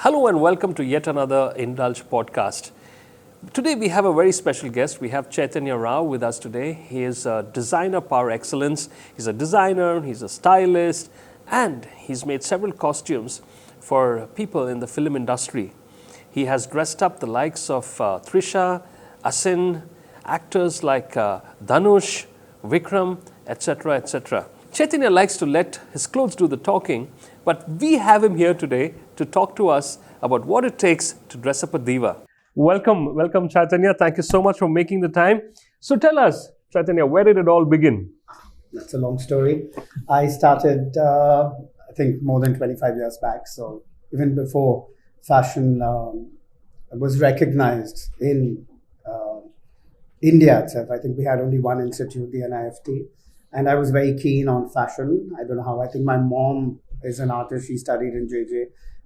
Hello and welcome to yet another Indulge podcast. Today we have a very special guest. We have Chaitanya Rao with us today. He is a designer par excellence. He's a designer, he's a stylist, and he's made several costumes for people in the film industry. He has dressed up the likes of Trisha, Asin, actors like Dhanush, Vikram, etc., etc. Chaitanya likes to let his clothes do the talking, but we have him here today to talk to us about what it takes to dress up a diva. Welcome Chaitanya. Thank you so much for making the time. So tell us, Chaitanya, where did it all begin? That's a long story. I started, I think, more than 25 years back. So even before fashion was recognized in India itself, I think we had only one institute, the NIFT. And I was very keen on fashion. I don't know how. I think my mom is an artist. She studied in JJ.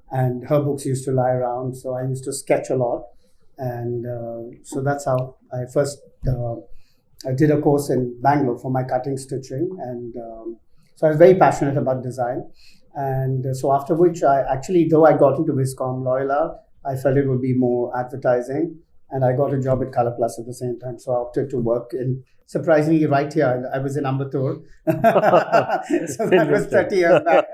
And her books used to lie around. So I used to sketch a lot. And so that's how I first I did a course in Bangalore for my cutting stitching. And so I was very passionate about design. And so after which I actually, though I got into Viscom Loyola, I felt it would be more advertising. And I got a job at Color Plus at the same time. So I opted to work in, surprisingly, right here. I was in Ambattur. So that was 30 years back.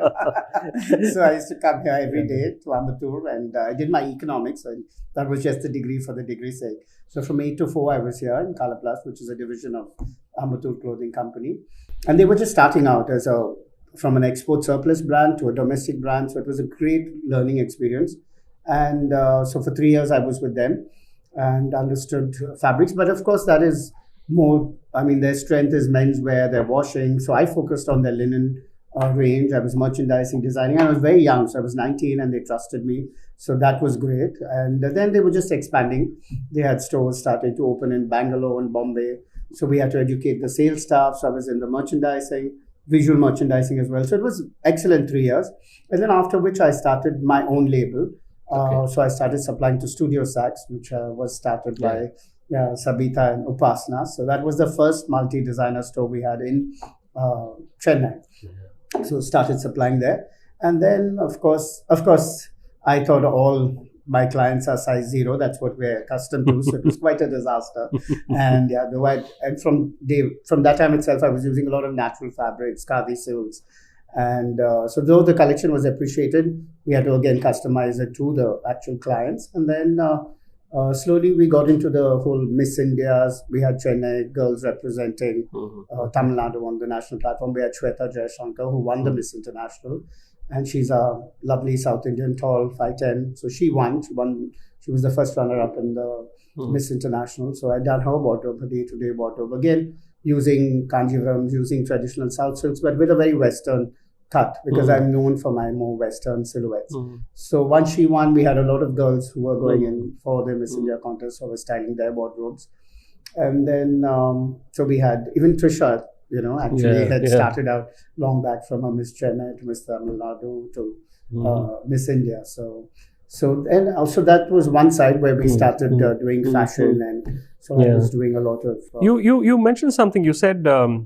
So I used to come here every day to Ambattur. And I did my economics. And that was just the degree for the degree's sake. So from 8 to 4, I was here in Color Plus, which is a division of Ambattur Clothing Company. And they were just starting out from an export surplus brand to a domestic brand. So it was a great learning experience. And so for 3 years, I was with them and understood fabrics. But of course, that is more, their strength is menswear, their washing. So I focused on their linen range. I was merchandising, designing. I was very young, so I was 19 and they trusted me. So that was great. And then they were just expanding. They had stores starting to open in Bangalore and Bombay. So we had to educate the sales staff. So I was in the merchandising, visual merchandising as well. So it was excellent 3 years. And then after which I started my own label. So I started supplying to Studio Sachs, which was started by Sabita and Upasna. So that was the first multi-designer store we had in Chennai. Yeah. So started supplying there. And then, of course, I thought all my clients are size 0. That's what we're accustomed to. So it was quite a disaster. And from that time itself, I was using a lot of natural fabrics, khadi silks. And so though the collection was appreciated, we had to again customize it to the actual clients. And then slowly we got into the whole Miss Indias. We had Chennai girls representing Tamil Nadu on the national platform. We had Shweta Jayashankar, who won the Miss International. And she's a lovely South Indian, tall, 5'10". So she won. She was the first runner-up in the Miss International. So I done her wardrobe, her day-to-day wardrobe. Again, using kanjivarams, using traditional South silks, but with a very Western cut, because I'm known for my more Western silhouettes. So once she won, we had a lot of girls who were going in for the Miss India contest, so were styling their wardrobes. And then, so we had even Trisha, started out long back from a Miss Chennai to Miss Tamil Nadu to Miss India. And also that was one side where we started doing fashion, and so I was doing a lot of. You mentioned something. You said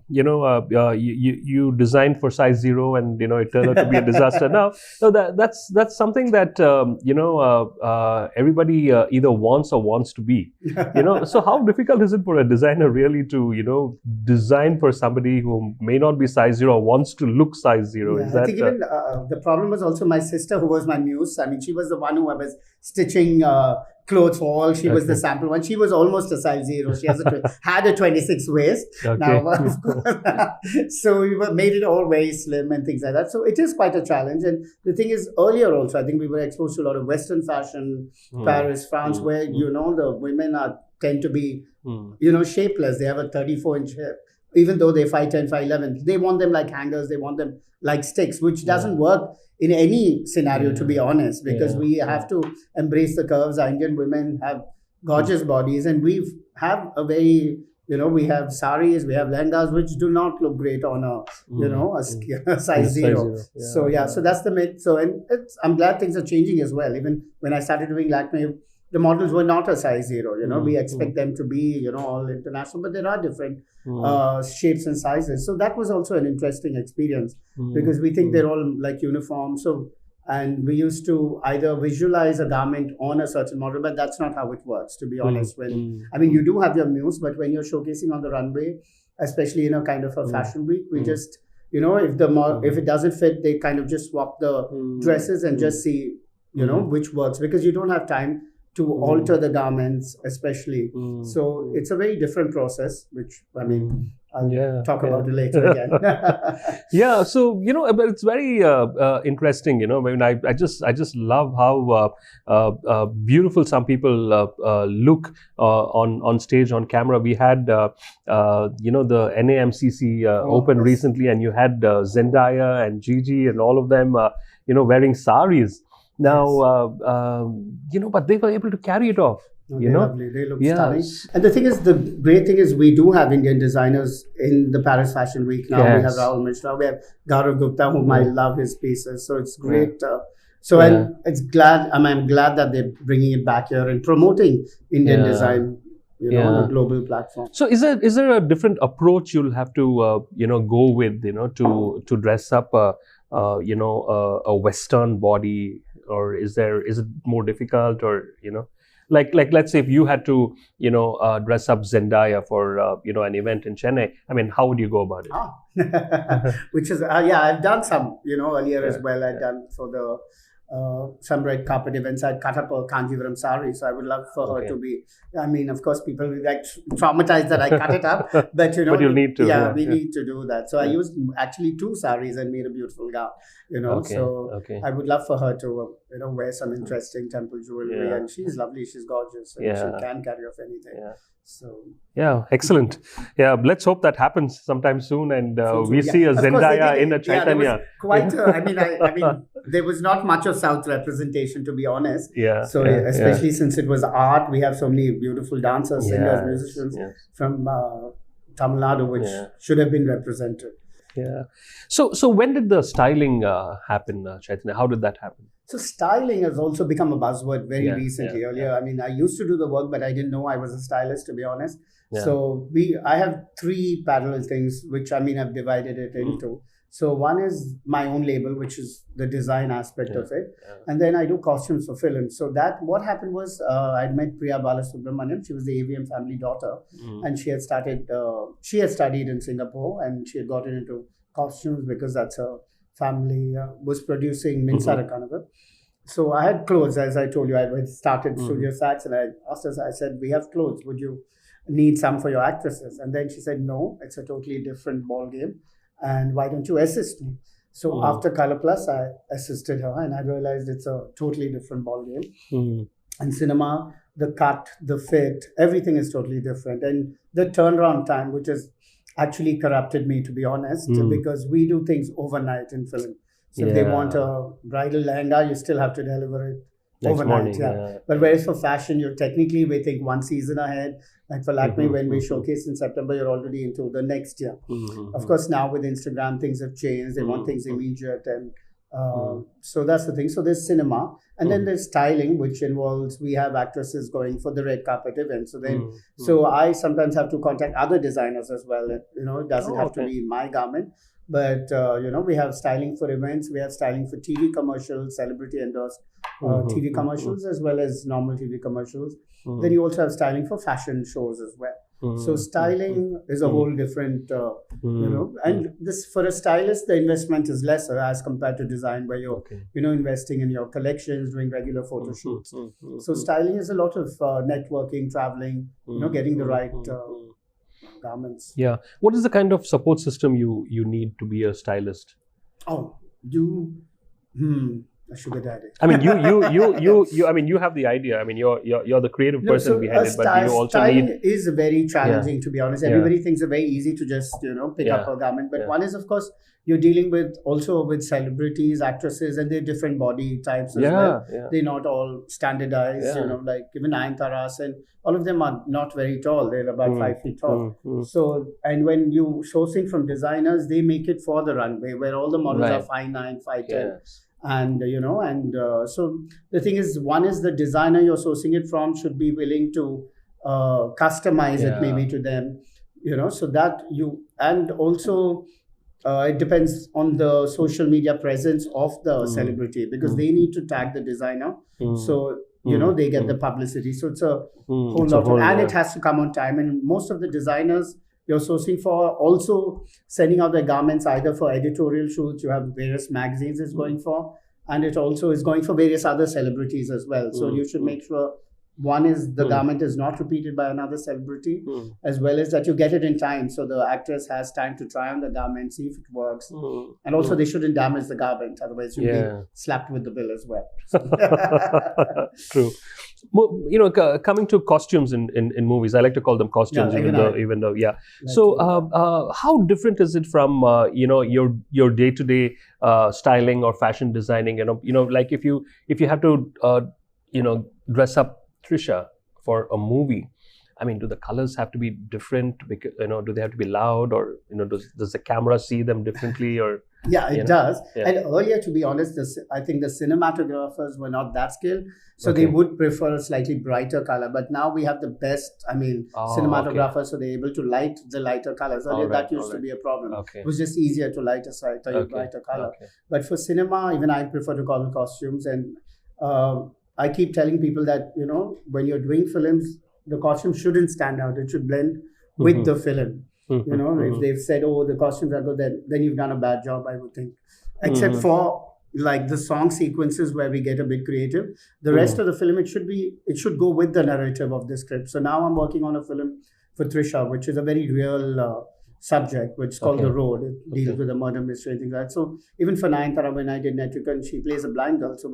you designed for size 0, and it turned out to be a disaster. Now, so that's something that everybody either wants or wants to be. So how difficult is it for a designer really to design for somebody who may not be size 0 or wants to look size 0? Yeah, I think even the problem was also my sister, who was my muse. She was the one who I was stitching clothes for all. She was the sample one. She was almost a size 0. She had a 26 waist. Now, so we made it all very slim and things like that. So it is quite a challenge. And the thing is, earlier also, I think we were exposed to a lot of Western fashion, Paris, France, where, the women tend to be, shapeless. They have a 34-inch hip. Even though they're 5'10", 5'11", they want them like hangers. They want them like sticks, which doesn't work in any scenario, to be honest, because we have to embrace the curves. Our Indian women have gorgeous bodies, and we have a very, we have saris, we have lehengas, which do not look great on a size 0. So that's the myth. So, and I'm glad things are changing as well. Even when I started doing Lakme, the models were not a size 0. We expect them to be, all international, but there are different shapes and sizes. So that was also an interesting experience because we think they're all like uniform. So And we used to either visualize a garment on a certain model, but that's not how it works, to be honest. I mean, you do have your muse, but when you're showcasing on the runway, especially in a kind of a fashion week, we just, if it doesn't fit, they kind of just swap the dresses and just see, which works, because you don't have time to alter the garments, especially. So it's a very different process, which, I mean, I'll talk about it later again. Yeah, so but it's very interesting. I mean, I just love how beautiful some people look on stage, on camera. We had the NAMCC open recently, and you had Zendaya and Gigi and all of them wearing saris. Now, but they were able to carry it off. Lovely. They look stunning. And the thing is, the great thing is, we do have Indian designers in the Paris Fashion Week now. We have Rahul Mishra, we have Gaurav Gupta, whom I love his pieces. So it's great. And I'm glad that they're bringing it back here and promoting Indian design, on a global platform. So is there a different approach you'll have to go with, to dress up a Western body, or is it more difficult, or like let's say if you had to dress up Zendaya for an event in Chennai, I mean, how would you go about it? Which is I've done some earlier as well. I've done for the some red carpet events. I'd cut up a Kanjivaram sari, so I would love for her to be. I mean, of course, people will get traumatized that I cut it up, but but you'll need to. We need to do that. So I used actually 2 saris and made a beautiful gown. I would love for her to wear some interesting temple jewelry, and she's lovely, she's gorgeous, and she can carry off anything. So excellent. Let's hope that happens sometime soon, and we see a Zendaya in a Chaitanya. I mean, there was not much of South representation, to be honest. Especially since it was art, we have so many beautiful dancers, singers, musicians from Tamil Nadu, which should have been represented. So when did the styling happen, Chaitanya? How did that happen? So styling has also become a buzzword very recently. Earlier, I mean, I used to do the work, but I didn't know I was a stylist, to be honest. So I have 3 parallel things, which I've divided it into. So one is my own label, which is the design aspect of it. And then I do costumes for films. So what happened was I'd met Priya Balasubramaniam. She was the AVM family daughter. And she had studied in Singapore, and she had gotten into costumes because that's her family was producing Minsara Kanaga. So I had clothes, as I told you. I had started Studio Saks, and I asked her, I said, we have clothes. Would you need some for your actresses? And then she said, no, it's a totally different ball game. And why don't you assist me? So after Color Plus, I assisted her, and I realized it's a totally different ball game. And cinema, the cut, the fit, everything is totally different. And the turnaround time, which has actually corrupted me, to be honest, because we do things overnight in film. So if they want a bridal lehenga, you still have to deliver it overnight. But whereas for fashion, you're technically waiting 1 season ahead. Like for Lakme, when we showcase in September, you're already into the next year. Of course, now with Instagram, things have changed. They want things immediate, and so that's the thing. So there's cinema, and then there's styling, which involves, we have actresses going for the red carpet event. So I sometimes have to contact other designers as well. It doesn't have to be my garment. But, we have styling for events. We have styling for TV commercials, celebrity endorsed TV commercials, as well as normal TV commercials. Then you also have styling for fashion shows as well. So styling is a whole different, and this, for a stylist, the investment is lesser as compared to design, where you're, investing in your collections, doing regular photo shoots. So styling is a lot of networking, traveling, getting the right garments. What is the kind of support system you need to be a stylist? A sugar daddy. I mean, you. I mean, you have the idea. I mean, you're the creative person behind it, but you also styling is very challenging, to be honest. Everybody thinks it's very easy to just pick up a garment, but one is, of course, you're dealing with celebrities, actresses, and they're different body types as well. They're not all standardized. Like even Nayanthara, and all of them are not very tall. They're about 5 feet tall. So, and when you sourcing from designers, they make it for the runway, where all the models are 5'9", 5'10". And so the thing is, one is the designer you're sourcing it from should be willing to customize it maybe to them, so that you, and also it depends on the social media presence of the celebrity, because they need to tag the designer. So, they get the publicity. So it's a whole lot of, and it has to come on time. And most of the designers you're sourcing for also sending out their garments either for editorial shoots. You have various magazines it's going for, and it also is going for various other celebrities as well. So you should make sure one is the garment is not repeated by another celebrity, as well as that you get it in time, so the actress has time to try on the garment, see if it works, and also they shouldn't damage the garment, otherwise you'll be slapped with the bill as well. True. Coming to costumes in movies, I like to call them costumes, even though. So, how different is it from your day-to-day styling or fashion designing? Like if you have to dress up Trisha for a movie, I mean, do the colors have to be different? Because do they have to be loud, or does the camera see them differently, or? Yeah, it does. Yeah. And earlier, to be honest, I think the cinematographers were not that skilled, so they would prefer a slightly brighter color. But now we have the best, cinematographers, so they're able to light the lighter colors. Earlier, that used to be a problem. It was just easier to light a slightly brighter color. But for cinema, even I prefer to call them costumes. And I keep telling people that, when you're doing films, the costume shouldn't stand out. It should blend with the film. If they've said, oh, the costumes are good, then you've done a bad job, I would think. Except for like the song sequences where we get a bit creative. The rest of the film, it should go with the narrative of the script. So now I'm working on a film for Trisha, which is a very real subject, which is called The Road. It deals with a murder mystery and things like that. So even for Nayanthara, when I did Netrikan, she plays a blind girl, so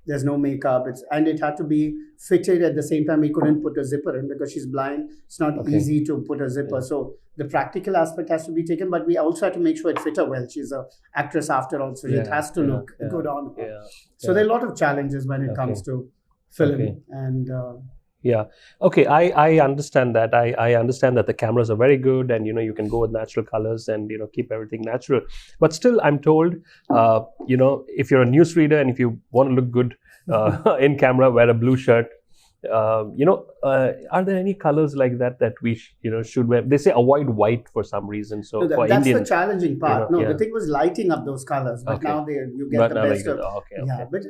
there's no makeup. And it had to be fitted at the same time. We couldn't put a zipper in because she's blind. It's not easy to put a zipper. So the practical aspect has to be taken, but we also have to make sure it fit her well. She's an actress after all, so it has to look good on her. So there are a lot of challenges when it comes to film. And I understand that. I understand that the cameras are very good, and you can go with natural colors and keep everything natural. But still, I'm told if you're a newsreader and if you want to look good in camera, wear a blue shirt. Are there any colors like that we should wear? They say avoid white for some reason. So for that's Indian, the challenging part. The thing was lighting up those colors, but now you get the best of.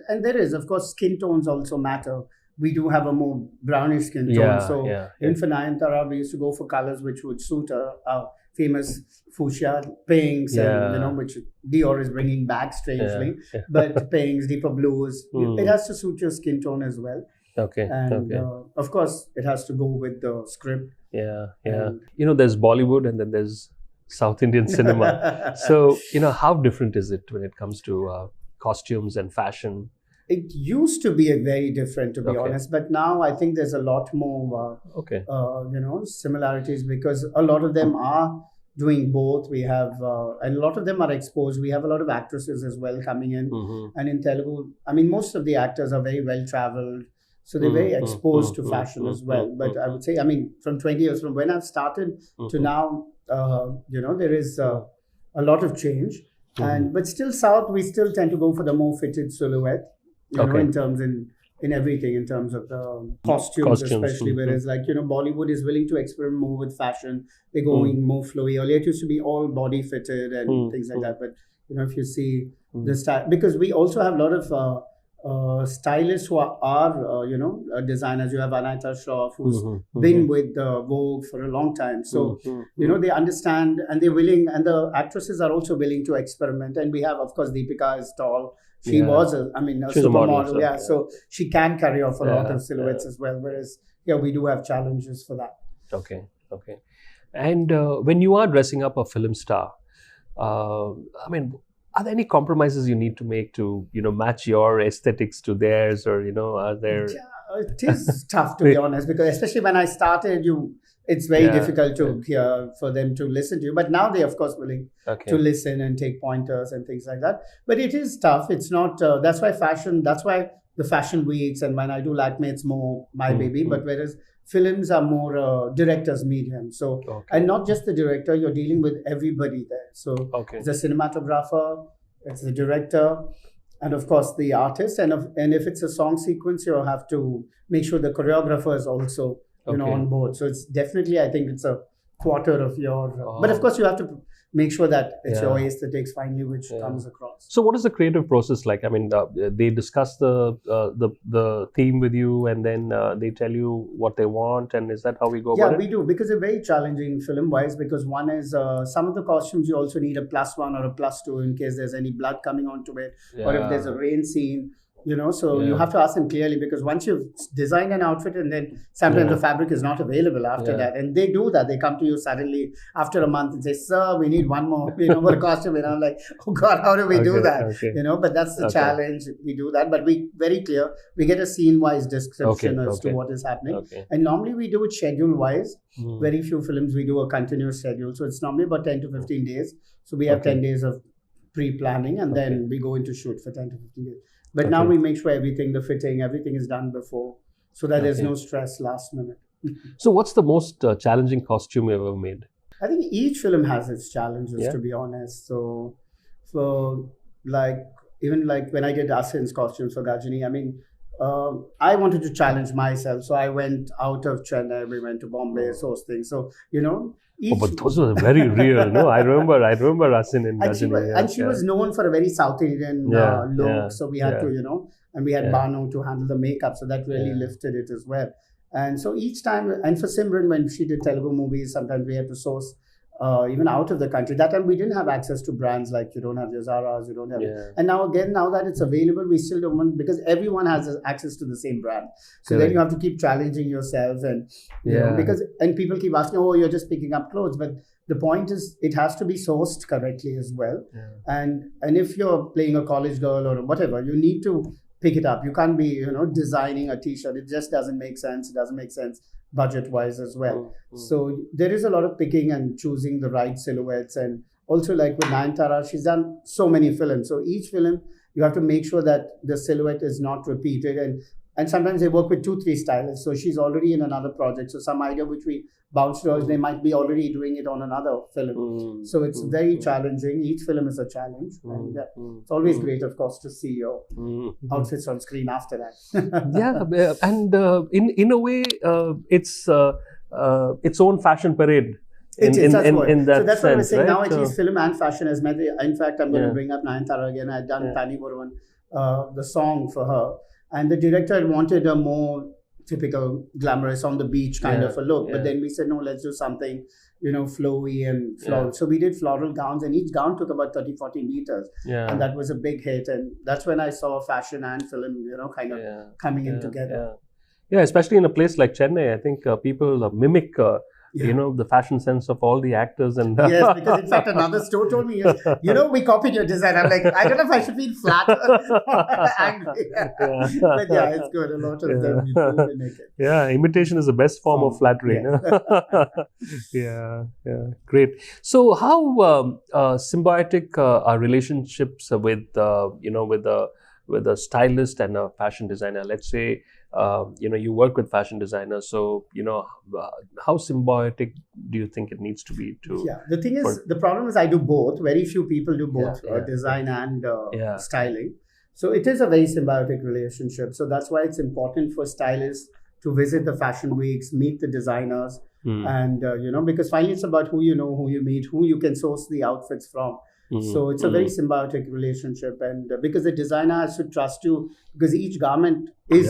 And there is, of course, skin tones also matter. We do have a more brownish skin tone. So even for Nayanthara, we used to go for colors which would suit our famous fuchsia pinks, and which Dior is bringing back strangely. But pinks, deeper blues, it has to suit your skin tone as well. And of course, it has to go with the script. There's Bollywood and then there's South Indian cinema. So how different is it when it comes to costumes and fashion? It used to be very different, to be honest, but now I think there's a lot more, similarities, because a lot of them are doing both. We have, and a lot of them are exposed. We have a lot of actresses as well coming in, and in Telugu, most of the actors are very well traveled, so they're very exposed to fashion as well. But I would say, from 20 years from when I've started to now, there is a lot of change, but still South, we still tend to go for the more fitted silhouette. In terms in everything, in terms of the costumes especially, whereas Bollywood is willing to experiment more with fashion. They're going more flowy. Earlier it used to be all body fitted and things like that. But if you see the style, because we also have a lot of stylists who are designers. You have Anita Shroff, who's been with Vogue for a long time. So they understand and they're willing, and the actresses are also willing to experiment. And we have, of course, Deepika is tall. She was a supermodel, so she can carry off a lot of silhouettes as well. Whereas, we do have challenges for that. Okay. And when you are dressing up a film star, are there any compromises you need to make to, match your aesthetics to theirs, or are there? It is tough, to be honest, because especially when I started, it's very difficult to hear for them to listen to you. But now they're, of course, willing to listen and take pointers and things like that. But it is tough. It's not, that's why the fashion weeks, and when I do Lakme, it's more my baby. But whereas films are more director's medium. So, and not just the director, you're dealing with everybody there. So it's a cinematographer, it's the director, and of course the artist. And if it's a song sequence, you have to make sure the choreographer is also on board. So it's definitely, I think it's a quarter of your, but of course you have to make sure that it's your aesthetics finally which comes across. So what is the creative process like? I mean, they discuss the theme with you, and then they tell you what they want, and is that how we go about it? Yeah, we do, because it's very challenging film-wise, because one is some of the costumes you also need a +1 or a +2 in case there's any blood coming onto it, or if there's a rain scene. So you have to ask them clearly, because once you've designed an outfit and then sometimes the fabric is not available after that, and they do that. They come to you suddenly after a month and say, "Sir, we need one more, for a costume." And I'm like, "Oh God, how do we do that?" But that's the challenge. We do that, but we very clear. We get a scene-wise description as to what is happening, and normally we do it schedule-wise. Very few films we do a continuous schedule, so it's normally about 10 to 15 days. So we have 10 days of pre-planning, and then we go into shoot for 10 to 15 days. But now we make sure everything, the fitting, everything is done before, so that there's no stress last minute. So what's the most challenging costume you ever made? I think each film has its challenges, to be honest. So even when I did Asin's costumes for Gajini, I mean, I wanted to challenge myself. So I went out of Chennai, we went to Bombay, those things. So, but those were very real, no? I remember Asin in Gajini. And she was known for a very South Indian look. So we had to, and we had Banu to handle the makeup. So that really lifted it as well. And so each time, and for Simran, when she did Telugu movies, sometimes we had to source even out of the country. That time we didn't have access to brands like you don't have your Zara's, you don't have and now that it's available, we still don't want, because everyone has access to the same brand. So then you have to keep challenging yourself, and and people keep asking, "Oh, you're just picking up clothes," but the point is it has to be sourced correctly as well. And if you're playing a college girl or whatever, you need to pick it up. You can't be designing a t-shirt. It just doesn't make sense. It doesn't make sense budget-wise as well. So there is a lot of picking and choosing the right silhouettes. And also, like with Nayanthara, she's done so many films. So each film, you have to make sure that the silhouette is not repeated. And sometimes they work with 2-3 stylists. So she's already in another project. So some idea which we bounced to, they might be already doing it on another film. So it's very challenging. Each film is a challenge. And it's always great, of course, to see your outfits on screen after that. And in a way, it's its own fashion parade. In that so that's sense, what I was saying. Right? Now at least film and fashion has met. In fact, I'm going to bring up Nayanthara again. I'd done Tani Burwan, the song for her. And the director had wanted a more typical glamorous on the beach kind of a look. But then we said, no, let's do something, flowy and floral. So we did floral gowns, and each gown took about 30-40 meters. And that was a big hit. And that's when I saw fashion and film, kind of coming in together. Yeah, especially in a place like Chennai, I think people mimic the fashion sense of all the actors. And yes, because in fact another store told me, we copied your design. I'm like, I don't know if I should feel flat or angry. But it's good. A lot of them do mimic it. Yeah, imitation is the best form of flattery. Great. So how symbiotic are relationships with a stylist and a fashion designer? Let's say you work with fashion designers, so how symbiotic do you think it needs to be to? The thing is, the problem is I do both. Very few people do both design and styling. So it is a very symbiotic relationship. So that's why it's important for stylists to visit the fashion weeks, meet the designers, and because finally it's about who you meet, who you can source the outfits from. So it's a very symbiotic relationship, and because the designer has to trust you, because each garment is,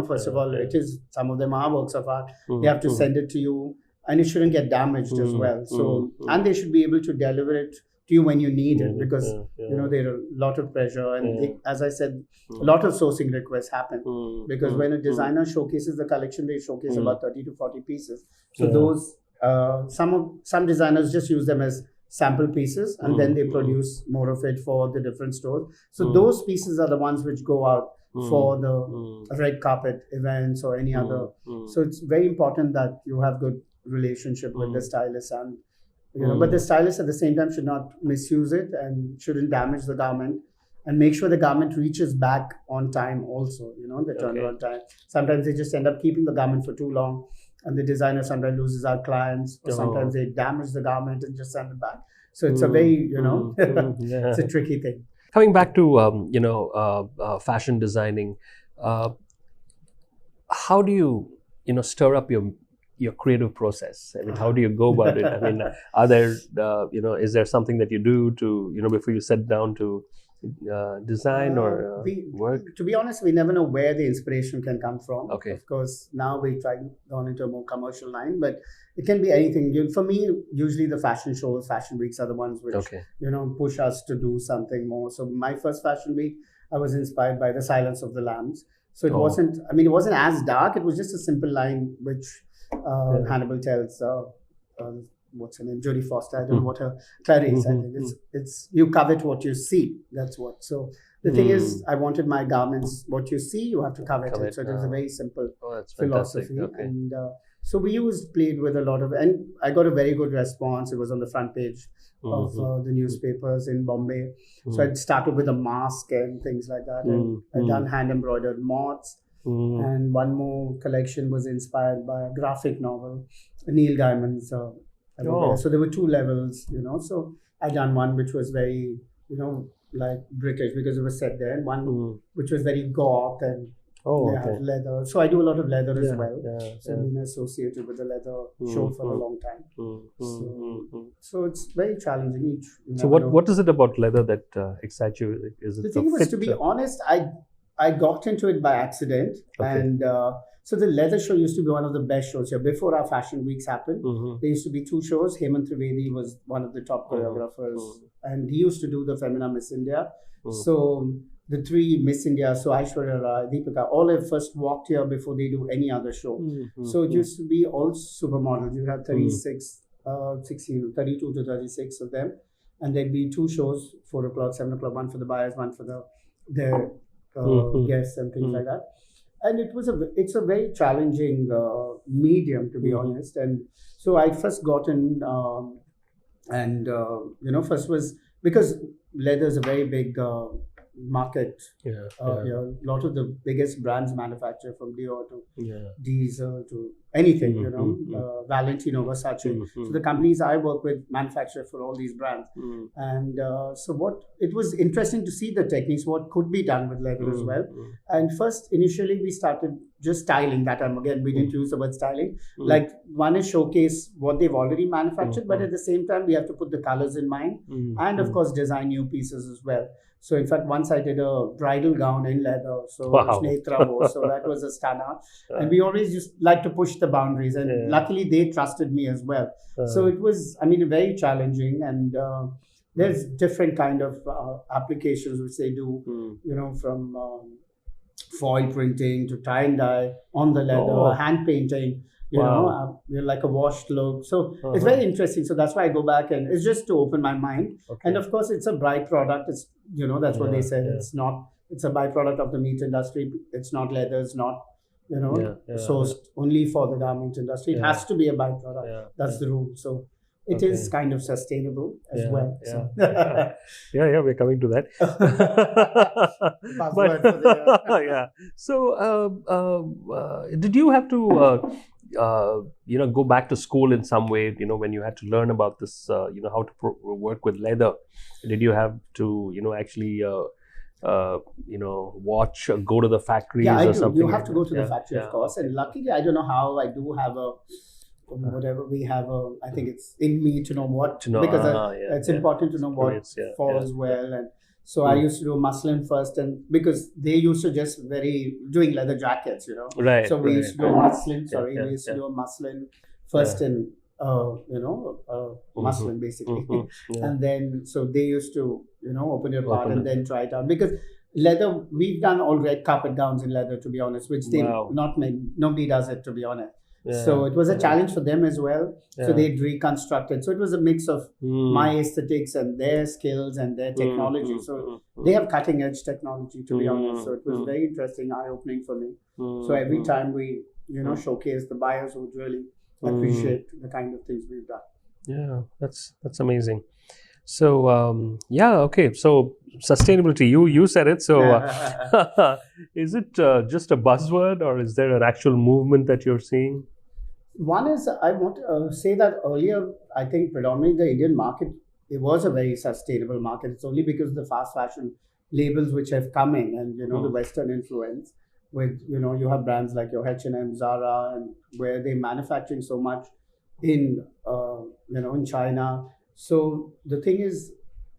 first of all, it is, some of them are works of art. They have to send it to you, and it shouldn't get damaged as well. So, and they should be able to deliver it to you when you need it, because there are a lot of pressure, and as I said, a lot of sourcing requests happen, because when a designer showcases the collection, they showcase about 30 to 40 pieces. So those some designers just use them as sample pieces, and then they produce more of it for the different stores. So those pieces are the ones which go out for the red carpet events or any other. So it's very important that you have good relationship with the stylist, and but the stylist at the same time should not misuse it and shouldn't damage the garment, and make sure the garment reaches back on time also, the turnaround time. Sometimes they just end up keeping the garment for too long, and the designer sometimes loses our clients, or sometimes they damage the garment and just send it back. So it's a very, it's a tricky thing. Coming back to, fashion designing, how do you, stir up your creative process? I mean, how do you go about it? I mean, are there, is there something that you do to, before you sit down to design or work? To be honest, we never know where the inspiration can come from. Okay. Of course, now we try gone into a more commercial line, but it can be anything. For me, usually the fashion shows, fashion weeks are the ones which push us to do something more. So my first fashion week, I was inspired by The Silence of the Lambs. So it wasn't. I mean, it wasn't as dark. It was just a simple line which Hannibal tells. What's her name? Jodie Foster. I don't know what her Clarice. I think it's you covet what you see. That's what. So the thing is, I wanted my garments. What you see, you have to covet it. So it was a very simple philosophy. Okay. And so we played with a lot of, and I got a very good response. It was on the front page of the newspapers in Bombay. So I started with a mask and things like that. And I'd done hand embroidered moths. And one more collection was inspired by a graphic novel, Neil Gaiman's. So there were two levels, So I done one which was very, like British because it was set there, and one which was very goth and they have leather. So I do a lot of leather as well. So I've been associated with the leather show for a long time. So it's very challenging. So what is it about leather that excites you? Is it the thing was, to be honest, I got into it by accident, and so the leather show used to be one of the best shows here. Before our fashion weeks happened, there used to be two shows. Hemant Trivedi was one of the top choreographers, and he used to do the Femina Miss India. So the three Miss India, so Aishwarya Rai, Deepika, all have first walked here before they do any other show. So it used to be all supermodels. You have 32 to 36 of them, and there'd be two shows, 4 o'clock, 7 o'clock, one for the buyers, one for their guests and things like that. And it's a very challenging medium, to be honest. And so I first got in, first was because leather is a very big market. A lot of the biggest brands manufacture, from Dior to Diesel to anything, Valentino, Versace. So the companies I work with manufacture for all these brands. And so it was interesting to see the techniques, what could be done with leather as well. And initially we started just styling. That time, again, we didn't use the word styling. Like, one is showcase what they've already manufactured, but at the same time, we have to put the colors in mind and of course design new pieces as well. So in fact, once I did a bridal gown in leather, so Netra wore, so that was a stunner. And we always just like to push the boundaries, and luckily they trusted me as well. So it was, very challenging, and there's different kind of applications which they do, from foil printing to tie and dye on the leather, hand painting. Like a washed look. So it's very interesting. So that's why I go back, and it's just to open my mind. And of course, it's a byproduct. It's, that's what they said. It's not, it's a byproduct of the meat industry. It's not leather. It's not, sourced only for the garment industry. It has to be a byproduct. That's the rule. So it is kind of sustainable as well. So. We're coming to that. So, did you have to go back to school in some way, when you had to learn about this, how to work with leather? Did you have to, actually, watch or go to the factories or something? You have to go to the factory, of course. And luckily, I don't know how, I do have whatever we have, I think it's in me to know what, because it's important to know what falls well. And so I used to do muslin first, and because they used to just doing leather jackets, Right. So we used to do muslin. We used to do a muslin first in, muslin basically, and then so they used to, open it apart and then try it out, because leather, we've done all red carpet gowns in leather, to be honest, which nobody does it, to be honest. So it was a challenge for them as well. So they'd reconstructed. So it was a mix of my aesthetics and their skills and their technology. So they have cutting edge technology, to be honest. So it was very interesting, eye-opening for me. So every time we, showcase, the buyers would really appreciate the kind of things we've done. Yeah, that's amazing. So okay. So sustainability, you said it. So is it just a buzzword, or is there an actual movement that you're seeing? One is, I want to say that earlier, I think predominantly the Indian market, it was a very sustainable market. It's only because of the fast fashion labels which have come in and, the Western influence. with, you have brands like your H&M, Zara, and where they're manufacturing so much in, in China. So the thing is,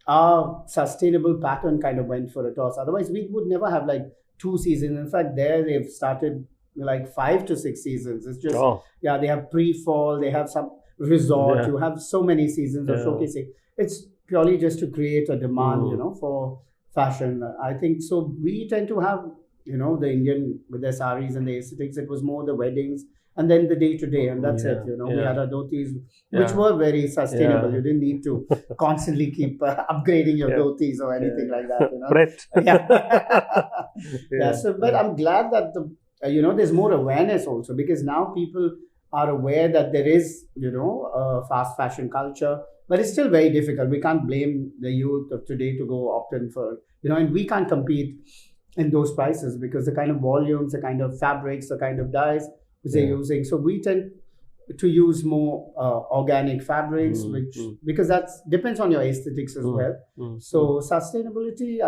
our sustainable pattern kind of went for a toss. Otherwise, we would never have like 2 seasons. In fact, there they've started like 5 to 6 seasons. It's just, they have pre-fall, they have some resort, you have so many seasons of showcasing. It's purely just to create a demand, for fashion. I think so. We tend to have, the Indian with their saris and the aesthetics. It was more the weddings and then the day to day, and that's it. We had our dhotis, which were very sustainable. You didn't need to constantly keep upgrading your dhotis or anything like that. So, but I'm glad that there's more awareness also, because now people are aware that there is, a fast fashion culture, but it's still very difficult. We can't blame the youth of today to go opt in for, and we can't compete in those prices because the kind of volumes, the kind of fabrics, the kind of dyes which they're using. So we tend to use more organic fabrics, which because that depends on your aesthetics as well. So sustainability,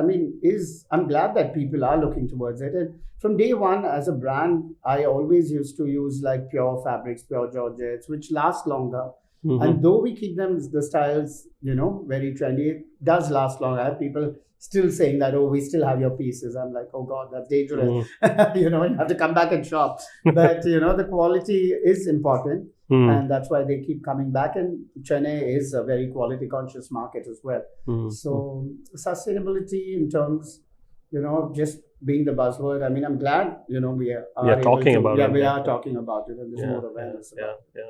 I'm glad that people are looking towards it. And from day one, as a brand, I always used to use like pure fabrics, pure georgettes, which last longer. And though we keep the styles, very trendy, it does last long. I have people still saying that, we still have your pieces. I'm like, oh God, that's dangerous. You have to come back and shop. But, the quality is important. And that's why they keep coming back. And Chennai is a very quality conscious market as well. So sustainability in terms, just being the buzzword. I'm glad, we are talking about it. We are talking about it, and there's more awareness about it.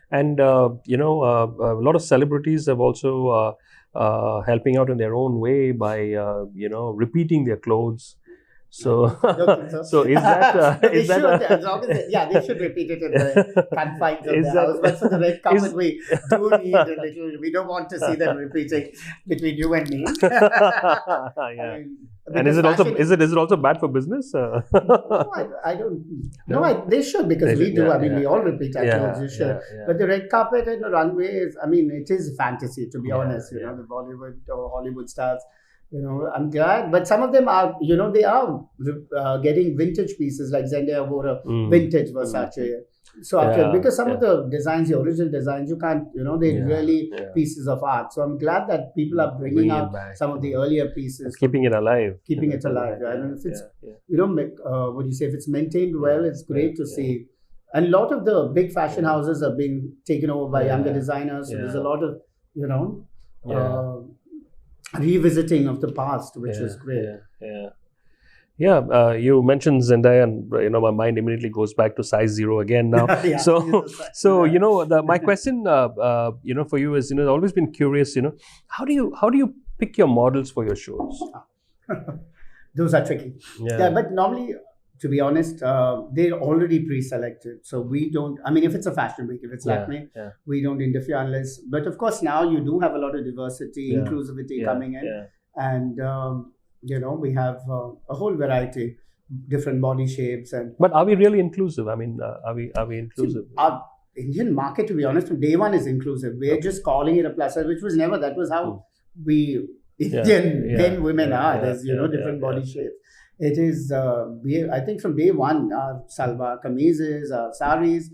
And, a lot of celebrities have also helping out in their own way by, repeating their clothes. So, so is that... As long as they should repeat it in the confines of the house. But for the red carpet, we do need a little... We don't want to see them repeating between you and me. And is it also bad for business? No, I don't. No, they should, because we do. We all repeat our clothes. You should. But the red carpet and the runway is, it is fantasy, to be honest. The Bollywood or Hollywood stars. I'm glad, but some of them are, they are getting vintage pieces, like Zendaya wore a vintage Versace. So after, because some of the designs, the original designs, you can't, they're really pieces of art. So I'm glad that people are bringing out some of the earlier pieces. Keeping it alive. Right? And if it's, what do you say, if it's maintained well, it's great to see. And a lot of the big fashion houses are being taken over by younger designers. So there's a lot of, revisiting of the past, which is great. You mentioned Zendaya, and my mind immediately goes back to size 0 again now. My question, for you is, I've always been curious, how do you pick your models for your shows? Those are tricky. But normally, to be honest, they're already pre-selected. So we don't, if it's a fashion week, if it's Lakme, we don't interfere unless, but of course now you do have a lot of diversity, inclusivity coming in. And, we have a whole variety, different body shapes. But are we really inclusive? Are we inclusive? See, our Indian market, to be honest, from day one is inclusive. We're just calling it a plus size, which was never, that was how we Indian men, women are. There's, different body shapes. It is, I think from day one, our salwar kameezes, our saris,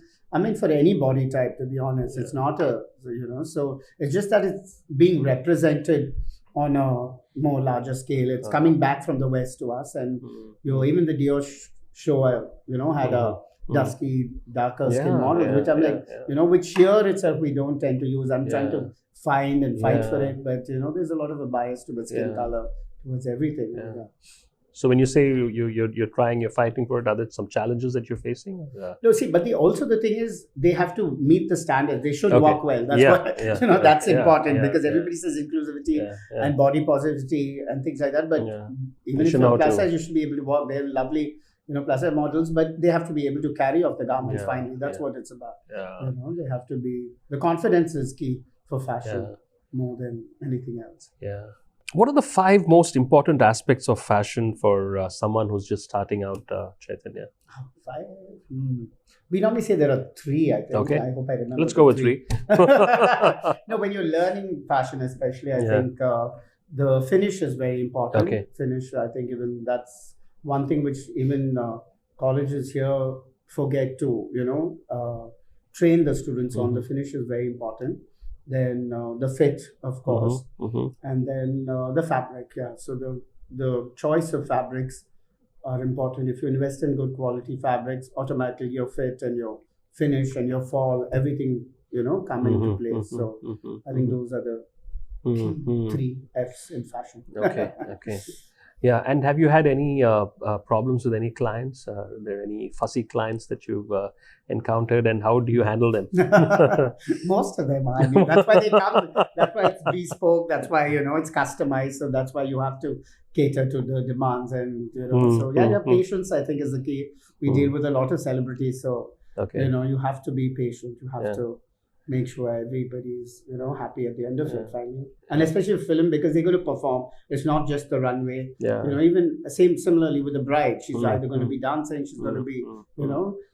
for any body type, to be honest, it's not so it's just that it's being represented on a more larger scale. It's coming back from the West to us. And, even the Dior show, had a dusky, darker skin model, which I'm which here itself we don't tend to use. I'm trying to find and fight for it. But, there's a lot of a bias to the skin color towards everything. So when you say you're trying, you're fighting for it, are there some challenges that you're facing? No, see, but also the thing is, they have to meet the standards. They should walk well. That's why that's important, because everybody says inclusivity and body positivity and things like that. But even if you're plus size, you should be able to walk. They're lovely, plus size models, but they have to be able to carry off the garments finally. That's what it's about. They have to be. The confidence is key for fashion more than anything else. What are the 5 most important aspects of fashion for someone who's just starting out, Chaitanya? 5? We normally say there are 3, I think. Okay. I hope I remember. Let's go with 3. No, when you're learning fashion especially, I think the finish is very important. Finish, I think even that's one thing which even colleges here forget to, train the students on. The finish is very important. Then the fit, of course, and then the fabric. Yeah, so the choice of fabrics are important. If you invest in good quality fabrics, automatically your fit and your finish and your fall, everything come into place. So I think those are the three F's in fashion. Okay. Yeah, and have you had any problems with any clients? Are there any fussy clients that you've encountered, and how do you handle them? Most of them are. I mean, that's why they come. That's why it's bespoke. That's why it's customized. So that's why you have to cater to the demands, and So your patience, I think, is the key. We deal with a lot of celebrities, so you have to be patient. You have to make sure everybody's happy at the end of it finally, and especially film, because they're going to perform. It's not just the runway. Even similarly with the bride, she's either going to be dancing, she's going to be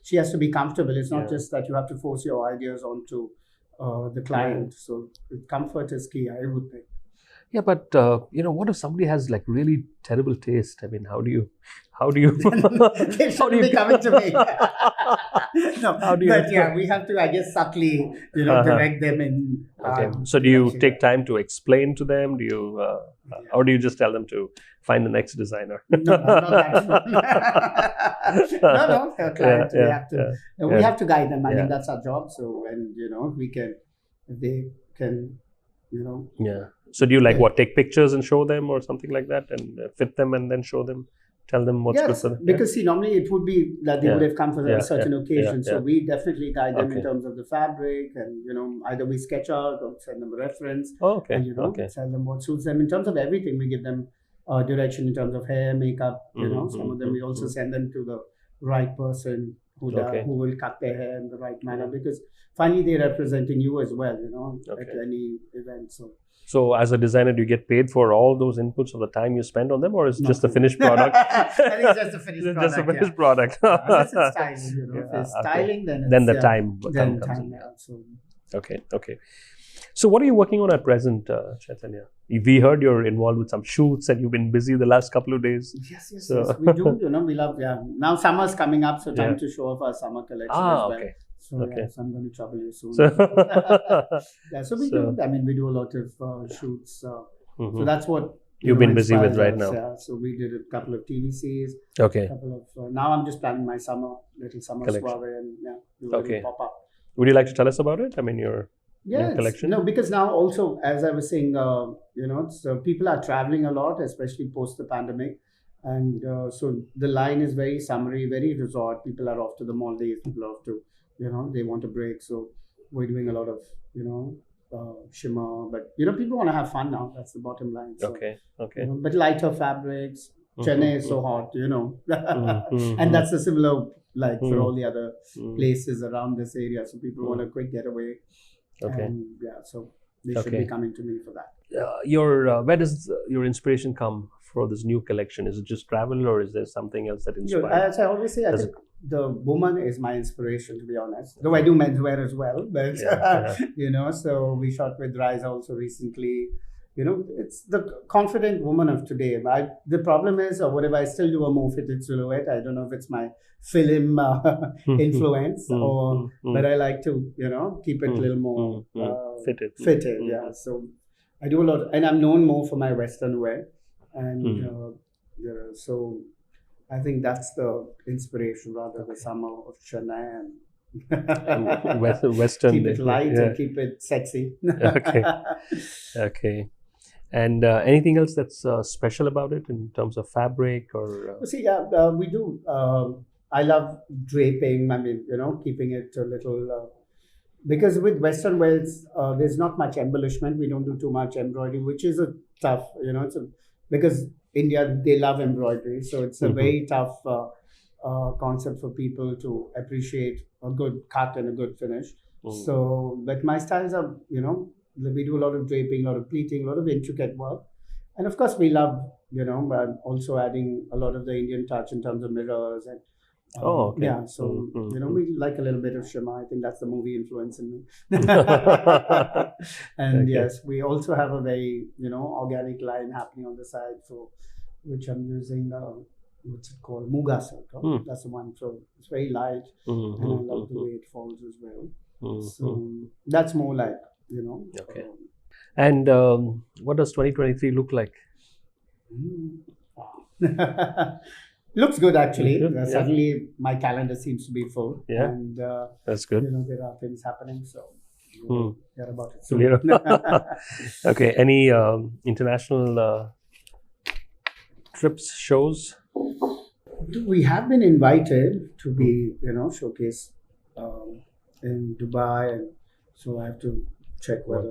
she has to be comfortable. It's not just that you have to force your ideas onto the client. So comfort is key, I would think. Yeah, but what if somebody has like really terrible taste? I mean, how do you they shouldn't be coming to me. No, how do you but we have to, I guess, subtly direct them in. Okay. So do you take time to explain to them? Do you or do you just tell them to find the next designer? No, not that one. No, client. We have to guide them. I mean, that's our job. So when if they can, So do you take pictures and show them or something like that, and fit them and then show them, tell them what's good for them? Because normally it would be that they would have come for a certain occasion. So we definitely guide them in terms of the fabric, and either we sketch out or send them a reference. And tell them what suits them in terms of everything. We give them direction in terms of hair, makeup. Some of them we also send them to the right person who will cut their hair in the right manner, because finally they're representing you as well. At any event. So as a designer, do you get paid for all those inputs of the time you spend on them, or is it just the finished product? I think it's just the finished product. Just the finished product. Unless it's styling, if it's styling, then the time comes in. Okay. So what are you working on at present, Chaitanya? We heard you're involved with some shoots and you've been busy the last couple of days. Yes. We do. We love. Now summer's coming up, so time to show off our summer collection as well. Okay. So I'm going to trouble you soon. So we do. I mean, we do a lot of shoots. So that's what you've been busy with right now. Yeah. So we did a couple of TVCs. Okay. A couple of. Now I'm just planning my little summer soiree, and do a little pop up. Would you like to tell us about it? I mean, your collection. No, because now also, as I was saying, so people are traveling a lot, especially post the pandemic. And so the line is very summery, very resort. People are off to the Maldives. People are off to, they want a break. So we're doing a lot of, shimmer. But, people want to have fun now. That's the bottom line. So, okay. But lighter fabrics. Chennai is so hot, and that's a similar, for all the other places around this area. So people want a quick getaway. Okay. And, so they should be coming to me for that. Where does your inspiration come for this new collection? Is it just travel, or is there something else that inspires? As I always say, I think the woman is my inspiration, to be honest. Though I do menswear as well, but so we shot with Rise also recently. It's the confident woman of today. The problem is, or whatever, I still do a more fitted silhouette. I don't know if it's my film influence, but I like to, keep it a little more fitted. Yeah. So I do a lot, and I'm known more for my Western wear, and so I think that's the inspiration, rather the summer of Chennai and Western. Keep it light and keep it sexy. Okay. And anything else that's special about it in terms of fabric or? We do. I love draping. I mean, keeping it a little. Because with Western wears, there's not much embellishment. We don't do too much embroidery, which is a tough. Because India, they love embroidery, so it's a very tough concept for people to appreciate a good cut and a good finish. So, but my styles are, we do a lot of draping, a lot of pleating, a lot of intricate work. And of course, we love, also adding a lot of the Indian touch in terms of mirrors. And yeah, so, we like a little bit of shimmer. I think that's the movie influence in me. And yes, we also have a very, organic line happening on the side, which I'm using, what's it called? Muga silk. Huh? That's the one. So it's very light, and I love the way it falls as well. So that's more like, Okay. And what does 2023 look like? Looks good, actually. Looks good, Suddenly my calendar seems to be full. Yeah. And That's good. there are things happening, so we'll hear about it soon. Okay. Any international trips, shows? We have been invited to be, showcased in Dubai, and so I have to check whether.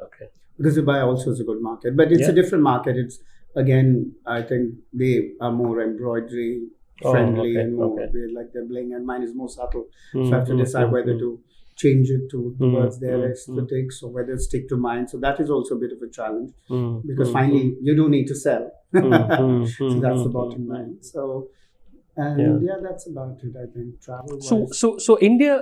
Okay. Because Dubai also is a good market, but it's a different market. It's, again, I think they are more embroidery friendly and more they like their bling, and mine is more subtle. So I have to decide whether to change it towards their aesthetics or whether stick to mine. So that is also a bit of a challenge because finally you do need to sell. So that's the bottom line. So and that's about it. I think travel. So India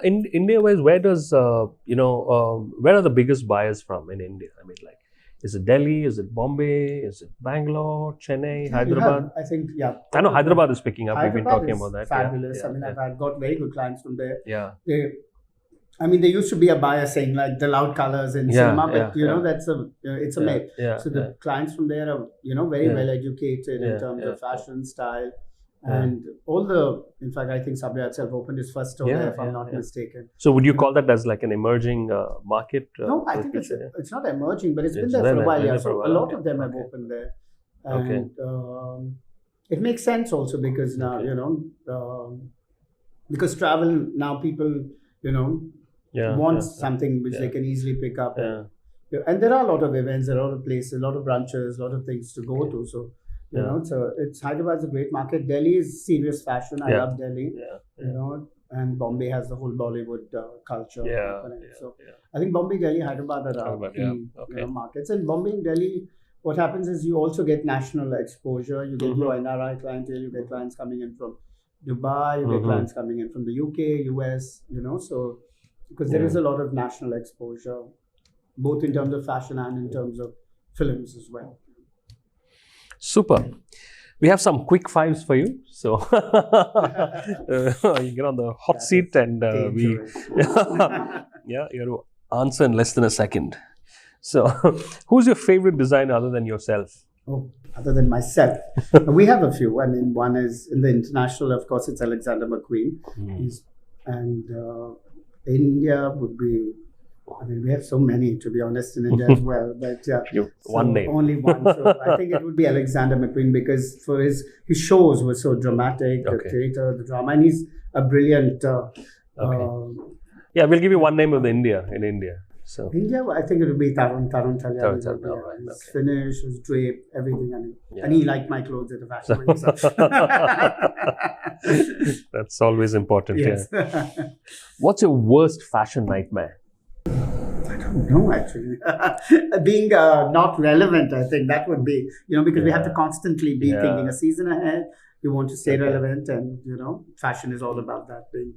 wise, where does where are the biggest buyers from in India? I mean, like, is it Delhi? Is it Bombay? Is it Bangalore? Chennai? Hyderabad? I think I know Hyderabad is picking up. Hyderabad We've been talking is about that. Fabulous. I've got very good clients from there. Yeah. There used to be a buyer saying like the loud colors in cinema, but that's it's a myth. So the clients from there are very well educated in terms of fashion, style, and in fact, I think Sabya itself opened his first store there, if I'm not mistaken. So would you call that as like an emerging market? No, I think it's not emerging, but it's been there for a while. So a lot of them have opened there, and it makes sense also because now because travel now people want something which they can easily pick up. And there are a lot of events, there are a lot of places, a lot of branches, a lot of things to go to. So, so Hyderabad's a great market. Delhi is serious fashion. I love Delhi. And Bombay has the whole Bollywood culture. So I think Bombay, Delhi, Hyderabad are key markets. And Bombay and Delhi, what happens is you also get national exposure. You get your NRI clientele, you get clients coming in from Dubai, you get clients coming in from the UK, US, so because there is a lot of national exposure, both in terms of fashion and in terms of films as well. Super. We have some quick fives for you. So you get on the hot seat and you have to answer in less than a second. So who's your favorite designer other than yourself? Oh, other than myself. We have a few. I mean, one is in the international, of course, it's Alexander McQueen. And India would be, we have so many, to be honest, in India as well. But one name. Only one. So I think it would be Alexander McQueen because for his shows were so dramatic, the theatre, the drama, and he's a brilliant. We'll give you one name of in India. So India, I think it would be Tarun Talyani. His finish, his drape, everything. And he liked my clothes at the fashion week. So. That's always important. Yes. What's your worst fashion nightmare? I don't know, actually. Being not relevant, I think that would be, because we have to constantly be thinking a season ahead. You want to stay relevant, and fashion is all about that, being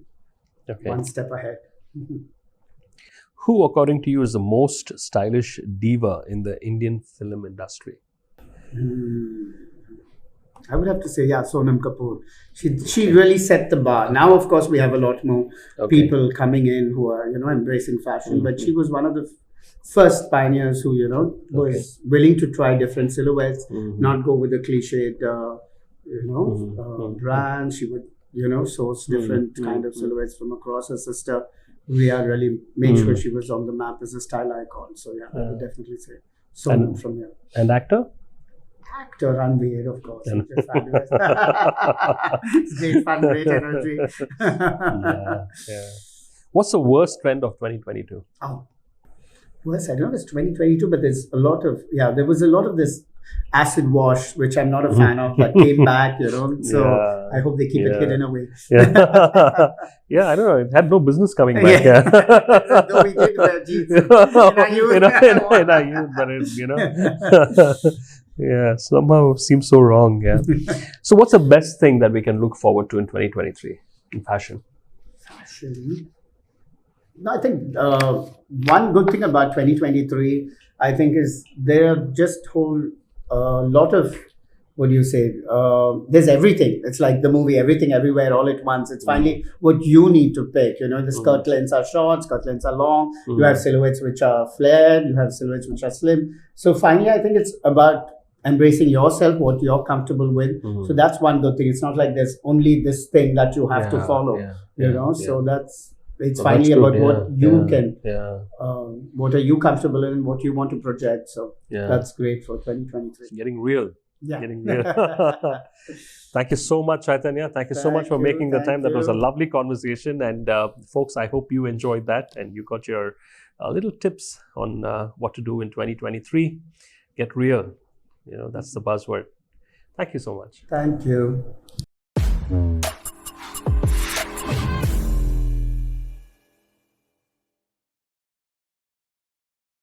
one step ahead. Who, according to you, is the most stylish diva in the Indian film industry? I would have to say, Sonam Kapoor. She really set the bar. Now, of course, we have a lot more people coming in who are, embracing fashion. But she was one of the first pioneers who, was willing to try different silhouettes, not go with the cliched, brands. She would, source different kind of silhouettes from across. Her sister, Ria, really made sure she was on the map as a style icon. So, I would definitely say Sonam from here. And actor? Actor Ranveer, of course. Just fabulous. It's great fun, great energy. What's the worst trend of 2022? Worst, I don't know if it's 2022, but there's a lot of, there was a lot of this acid wash, which I'm not a fan of, but came back, so I hope they keep it hidden away. I don't know, it had no business coming back. Though we did wear jeans in our youth, but it, somehow seems so wrong. So what's the best thing that we can look forward to in 2023 in fashion? No, I think one good thing about 2023, I think, is there are just a lot of what do you say? There's everything. It's like the movie, everything, everywhere, all at once. It's finally what you need to pick. The skirt lengths are short, skirt lengths are long. You have silhouettes which are flared. You have silhouettes which are slim. So finally, I think it's about embracing yourself, what you're comfortable with. So that's one good thing. It's not like there's only this thing that you have to follow. So it's finally about what you can, what are you comfortable in, what you want to project. So that's great for 2023. Getting real. Yeah. Getting real. Thank you so much, Chaitanya. Thank you so much for making the time. That was a lovely conversation. And folks, I hope you enjoyed that and you got your little tips on what to do in 2023. Get real. That's the buzzword. Thank you so much. Thank you.